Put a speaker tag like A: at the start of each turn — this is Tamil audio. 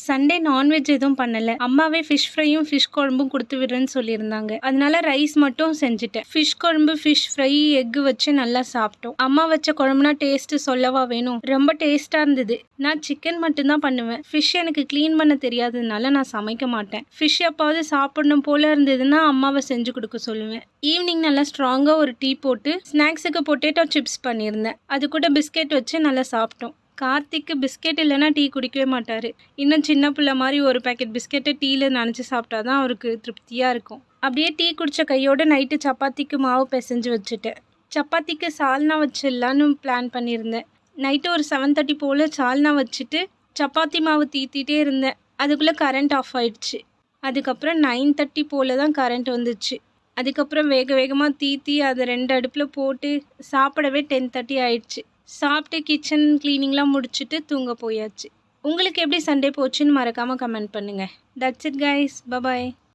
A: சண்டே நான்வெஜ் எதுவும் பண்ணல. அம்மாவே ஃபிஷ் ஃப்ரையும் ஃபிஷ் குழம்பும் கொடுத்து விடுறேன்னு சொல்லியிருந்தாங்க. அதனால ரைஸ் மட்டும் செஞ்சுட்டேன். ஃபிஷ் குழம்பு, ஃபிஷ் ஃப்ரை, எக் வச்சு நல்லா சாப்பிட்டோம். அம்மா வச்ச குழம்புனா டேஸ்ட் சொல்லவா வேணும், ரொம்ப டேஸ்டா இருந்தது. நான் சிக்கன் மட்டும்தான் பண்ணுவேன். ஃபிஷ் எனக்கு க்ளீன் பண்ண தெரியாததுனால நான் சமைக்க மாட்டேன். ஃபிஷ் எப்பாவது சாப்பிடணும் போல இருந்ததுன்னா அம்மாவை செஞ்சு கொடுக்க சொல்லுவேன். ஈவினிங் நல்லா ஸ்ட்ராங்கா ஒரு டீ போட்டு ஸ்நாக்ஸுக்கு பொட்டேட்டோ சிப்ஸ் பண்ணியிருந்தேன். அது கூட பிஸ்கெட் வச்சு நல்லா சாப்பிட்டோம். கார்த்திக்கு பிஸ்கெட் இல்லைன்னா டீ குடிக்கவே மாட்டார். இன்னும் சின்ன பிள்ளை மாதிரி ஒரு பேக்கெட் பிஸ்கெட்டை டீயில் நனைச்சி சாப்பிட்டா தான் அவருக்கு திருப்தியாக இருக்கும். அப்படியே டீ குடித்த கையோடு நைட்டு சப்பாத்திக்கு மாவு பிசைஞ்சு வச்சுட்டேன். சப்பாத்திக்கு சால்னா வச்சிடலான்னு பிளான் பண்ணியிருந்தேன். நைட்டு ஒரு 7:30 போல் சால்னா வச்சுட்டு சப்பாத்தி மாவு தீத்திட்டே இருந்தேன். அதுக்குள்ளே கரண்ட் ஆஃப் ஆயிடுச்சு. அதுக்கப்புறம் 9:30 போல் தான் கரண்ட் வந்துச்சு. அதுக்கப்புறம் வேக வேகமாக தீத்தி அதை 2 அடுப்பில் போட்டு சாப்பிடவே 10:30 ஆயிடுச்சு. சாப்பிட்டு கிச்சன் க்ளீனிங்லாம் முடிச்சுட்டு தூங்க போயாச்சு. உங்களுக்கு எப்படி சண்டே போச்சுன்னு மறக்காமல் கமெண்ட் பண்ணுங்கள். That's it guys, bye bye.